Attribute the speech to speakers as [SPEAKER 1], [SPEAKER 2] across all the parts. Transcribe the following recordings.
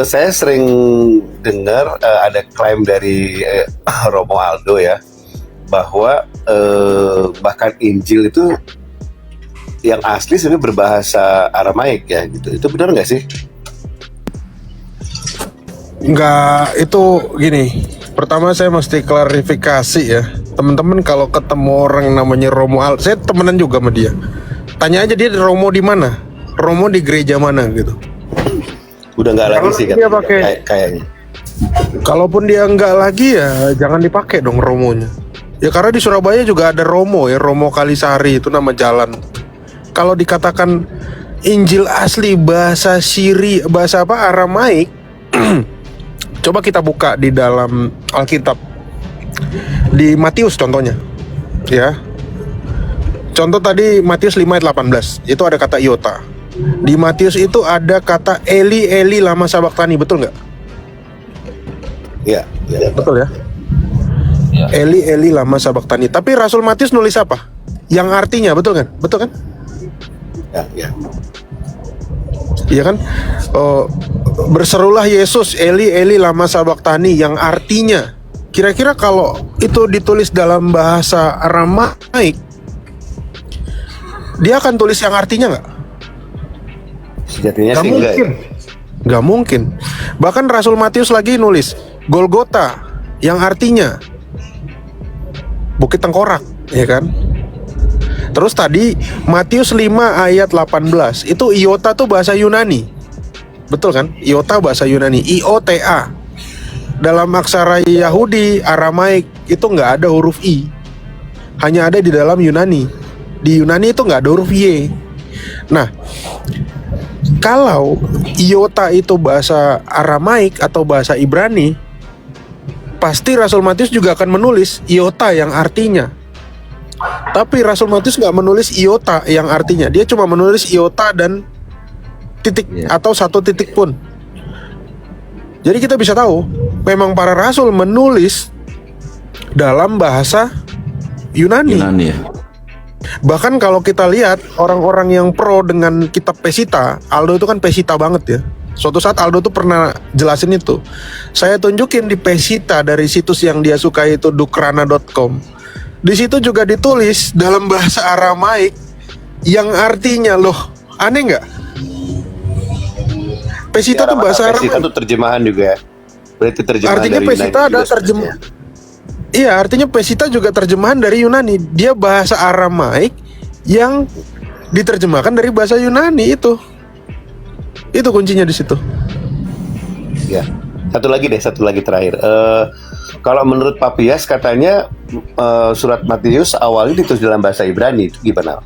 [SPEAKER 1] Saya sering dengar ada klaim dari Romo Aldo ya, bahwa bahkan Injil itu yang asli sebenarnya berbahasa Aramaik ya gitu. Itu benar nggak sih?
[SPEAKER 2] Enggak, itu gini. Pertama saya mesti klarifikasi ya. Teman-teman kalau ketemu orang namanya Romo Aldo, saya temenan juga sama dia. Tanya aja dia Romo di mana? Romo di gereja mana gitu.
[SPEAKER 1] Udah nggak lagi sih
[SPEAKER 2] dia
[SPEAKER 1] katanya,
[SPEAKER 2] pakai,
[SPEAKER 1] kayaknya.
[SPEAKER 2] kalaupun dia enggak lagi ya jangan dipakai dong Romonya. Ya karena di Surabaya juga ada Romo ya, Romo Kalisari itu nama jalan. Kalau dikatakan Injil asli bahasa Siri, bahasa apa Aramaik, coba kita buka di dalam Alkitab. Di Matius contohnya. Ya. Contoh tadi Matius 5 ayat 18, itu ada kata iota. Di Matius itu ada kata Eli Eli lama sabaktani, betul nggak?
[SPEAKER 1] Ya, ya.
[SPEAKER 2] Betul ya? Eli Eli lama sabaktani. Tapi Rasul Matius nulis apa? Yang artinya, betul kan? Betul kan?
[SPEAKER 1] Ya, ya.
[SPEAKER 2] Iya kan? Berserulah Yesus Eli Eli lama sabaktani, yang artinya, kira-kira kalau itu ditulis dalam bahasa Aramaik, dia akan tulis yang artinya nggak?
[SPEAKER 1] Sejatinya
[SPEAKER 2] Gak
[SPEAKER 1] sih enggak
[SPEAKER 2] mungkin.
[SPEAKER 1] ya.
[SPEAKER 2] Gak mungkin. Bahkan Rasul Matius lagi nulis Golgota, yang artinya Bukit Tengkorak, ya kan? Terus tadi Matius 5 ayat 18, itu iota tuh bahasa Yunani. Betul kan? Iota bahasa Yunani, IOTA. Dalam aksara Yahudi, Aramaik itu nggak ada huruf I. Hanya ada di dalam Yunani. Di Yunani itu nggak ada huruf Y. Nah, kalau iota itu bahasa Aramaik atau bahasa Ibrani, pasti Rasul Matius juga akan menulis iota yang artinya. Tapi Rasul Matius nggak menulis iota yang artinya. Dia cuma menulis iota dan titik atau satu titik pun. Jadi kita bisa tahu memang para rasul menulis dalam bahasa Yunani ya. Bahkan kalau kita lihat orang-orang yang pro dengan kitab Pesita, Aldo itu kan Pesita banget ya. Suatu saat Aldo tuh pernah jelasin itu. Saya tunjukin di Pesita dari situs yang dia suka itu dukrana.com. Di situ juga ditulis dalam bahasa Aramaik yang artinya, loh, aneh nggak? Pesita tuh bahasa Aramaik.
[SPEAKER 1] Pesita tuh terjemahan juga ya. Berarti terjemahan
[SPEAKER 2] artinya
[SPEAKER 1] dari
[SPEAKER 2] Pesita
[SPEAKER 1] Yunani
[SPEAKER 2] ada terjemah. Iya, artinya Pesita juga terjemahan dari Yunani. Dia bahasa Aramaik yang diterjemahkan dari bahasa Yunani itu. Itu kuncinya di situ.
[SPEAKER 1] Ya. Satu lagi terakhir. Kalau menurut Papias katanya surat Matius awalnya ditulis dalam bahasa Ibrani, itu gimana?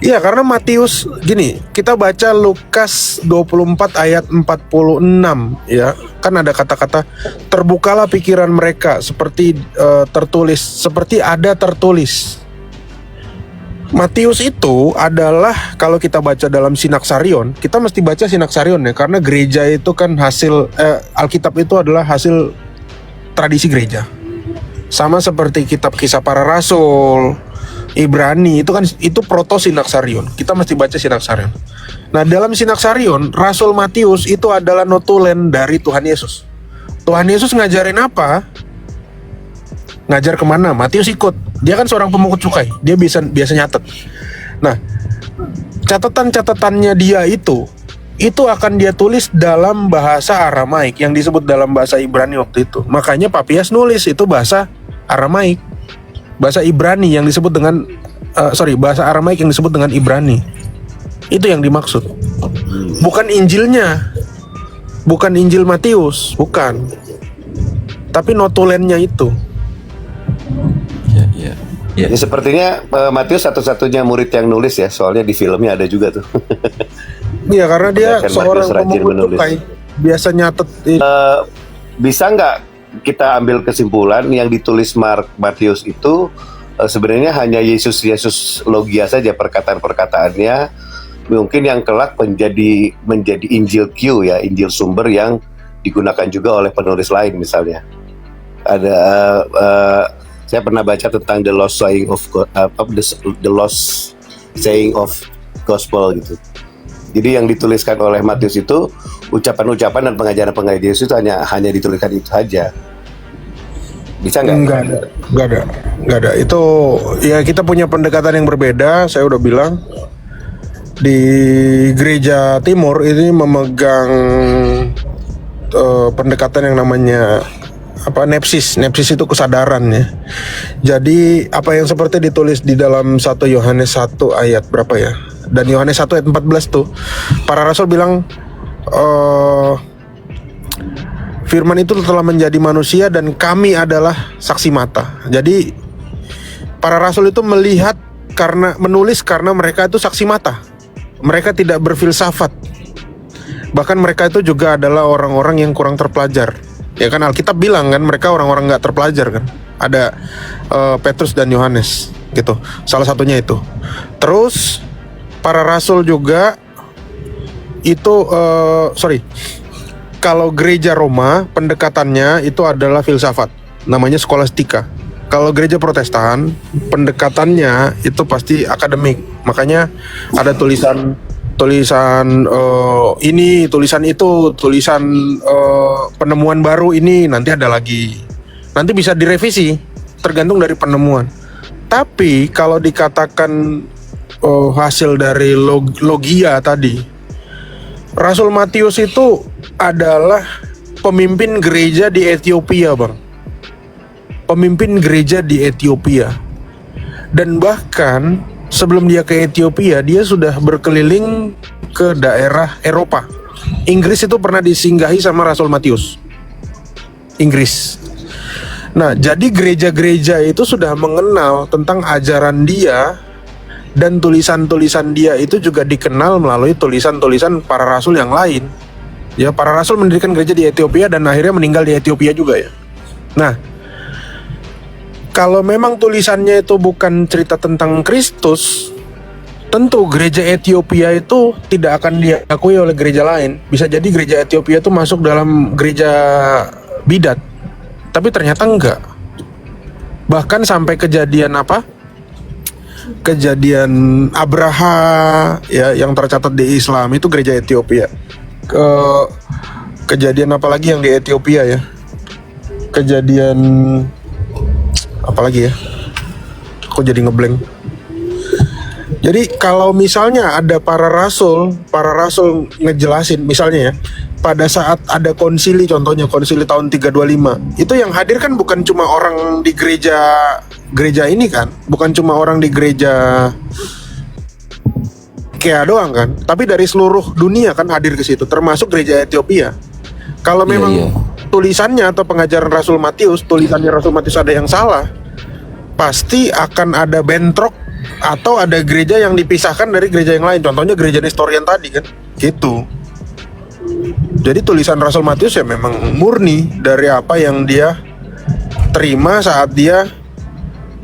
[SPEAKER 2] Iya, karena Matius gini, kita baca Lukas 24 ayat 46 ya. Kan ada kata-kata terbukalah pikiran mereka seperti tertulis, seperti ada tertulis. Matius itu adalah, kalau kita baca dalam Sinaksarion, kita mesti baca Sinaksarion ya, karena gereja itu kan hasil Alkitab itu adalah hasil tradisi gereja. Sama seperti kitab Kisah Para Rasul, Ibrani itu kan itu proto Sinaksarion. Kita mesti baca Sinaksarion. Nah, dalam Sinaksarion, Rasul Matius itu adalah notulen dari Tuhan Yesus. Tuhan Yesus ngajarin apa? Ngajar kemana? Matius ikut. Dia kan seorang pemungut cukai. Dia biasa nyatet. Nah, catatan-catatannya dia itu akan dia tulis dalam bahasa Aramaik yang disebut dalam bahasa Ibrani waktu itu. Makanya Papias nulis itu bahasa Aramaik, bahasa Ibrani yang disebut dengan bahasa Aramaik yang disebut dengan Ibrani. Itu yang dimaksud. Bukan Injilnya, bukan Injil Matius, bukan. Tapi notulennya itu.
[SPEAKER 1] Ya, sepertinya Matius satu-satunya murid yang nulis ya, soalnya di filmnya ada juga tuh.
[SPEAKER 2] Iya, karena dia
[SPEAKER 1] kan
[SPEAKER 2] seorang
[SPEAKER 1] Matius rajin
[SPEAKER 2] pemungut
[SPEAKER 1] menulis.
[SPEAKER 2] cukai, biasa nyatet.
[SPEAKER 1] Bisa nggak kita ambil kesimpulan yang ditulis Matius itu sebenarnya hanya Yesus logia saja perkataan-perkataannya, mungkin yang kelak menjadi Injil Q ya, Injil sumber yang digunakan juga oleh penulis lain misalnya. Ada saya pernah baca tentang the lost saying of Gospel gitu. Jadi yang dituliskan oleh Matius itu ucapan-ucapan dan pengajaran-pengajaran Yesus itu hanya dituliskan itu saja. Bisa nggak?
[SPEAKER 2] Nggak ada. Itu ya kita punya pendekatan yang berbeda. Saya udah bilang di gereja Timur ini memegang pendekatan yang namanya nepsis itu kesadaran ya. Jadi apa yang seperti ditulis di dalam 1 Yohanes 1 ayat berapa ya? Dan Yohanes 1 ayat 14 tuh, para rasul bilang Firman itu telah menjadi manusia dan kami adalah saksi mata. Jadi para rasul itu melihat menulis karena mereka itu saksi mata. Mereka tidak berfilsafat. Bahkan mereka itu juga adalah orang-orang yang kurang terpelajar. Ya kan Alkitab bilang kan mereka orang-orang nggak terpelajar kan. Ada Petrus dan Yohanes gitu. Salah satunya itu. Terus para rasul juga itu kalau gereja Roma pendekatannya itu adalah filsafat, namanya skolastika. Kalau gereja Protestan pendekatannya itu pasti akademik. Makanya ada tulisan ini, tulisan itu, tulisan penemuan baru ini, nanti ada lagi. Nanti bisa direvisi tergantung dari penemuan. Tapi kalau dikatakan hasil dari logia tadi, Rasul Matius itu adalah pemimpin gereja di Ethiopia, Bang. Pemimpin gereja di Ethiopia. Dan bahkan sebelum dia ke Ethiopia, dia sudah berkeliling ke daerah Eropa. Inggris itu pernah disinggahi sama Rasul Matius. Inggris. Nah, jadi gereja-gereja itu sudah mengenal tentang ajaran dia. Dan tulisan-tulisan dia itu juga dikenal melalui tulisan-tulisan para rasul yang lain. Ya, para rasul mendirikan gereja di Ethiopia dan akhirnya meninggal di Ethiopia juga ya. Nah, kalau memang tulisannya itu bukan cerita tentang Kristus, tentu gereja Ethiopia itu tidak akan diakui oleh gereja lain. Bisa jadi gereja Ethiopia itu masuk dalam gereja bidat. Tapi ternyata enggak. Bahkan sampai kejadian kejadian Abraha ya yang tercatat di Islam itu gereja Ethiopia. Kejadian apa lagi yang di Ethiopia ya? Kejadian apa lagi ya? Aku jadi ngeblank. Jadi kalau misalnya ada para rasul ngejelasin misalnya ya, pada saat ada konsili, contohnya konsili tahun 325, itu yang hadir kan bukan cuma orang di gereja ini kan, bukan cuma orang di gereja Kea doang kan, tapi dari seluruh dunia kan hadir ke situ, termasuk gereja Ethiopia. Kalau memang tulisannya atau pengajaran Rasul Matius, tulisannya Rasul Matius ada yang salah, pasti akan ada bentrok atau ada gereja yang dipisahkan dari gereja yang lain. Contohnya gereja Nestorian tadi kan, gitu. Jadi tulisan Rasul Matius ya memang murni dari apa yang dia terima saat dia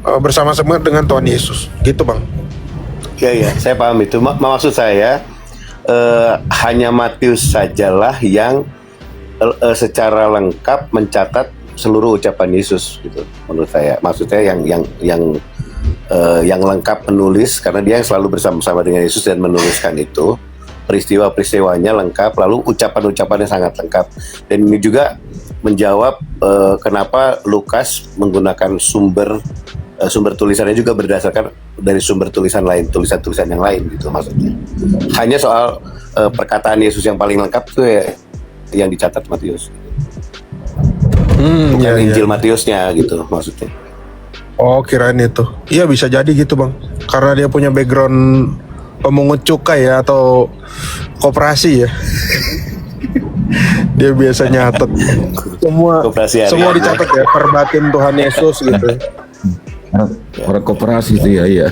[SPEAKER 2] bersama-sama dengan Tuhan Yesus, gitu Bang.
[SPEAKER 1] Ya, saya paham itu. Maksud saya hanya Matius sajalah yang secara lengkap mencatat seluruh ucapan Yesus, gitu. Menurut saya, maksud saya yang lengkap menulis, karena dia yang selalu bersama-sama dengan Yesus dan menuliskan itu. Peristiwa-peristiwanya lengkap, lalu ucapan-ucapannya sangat lengkap. Dan ini juga menjawab kenapa Lukas menggunakan sumber tulisannya juga berdasarkan dari sumber tulisan lain, tulisan-tulisan yang lain, gitu maksudnya. Hanya soal perkataan Yesus yang paling lengkap itu ya yang dicatat Matius. Bukan Injil Matiusnya gitu maksudnya.
[SPEAKER 2] Oh, kirain itu. Iya, bisa jadi gitu Bang. Karena dia punya background pemungut cukai ya, atau koperasi ya. Dia biasa nyatet semua dicatat ya, perbatin Tuhan Yesus gitu.
[SPEAKER 3] Orang koperasi itu ya.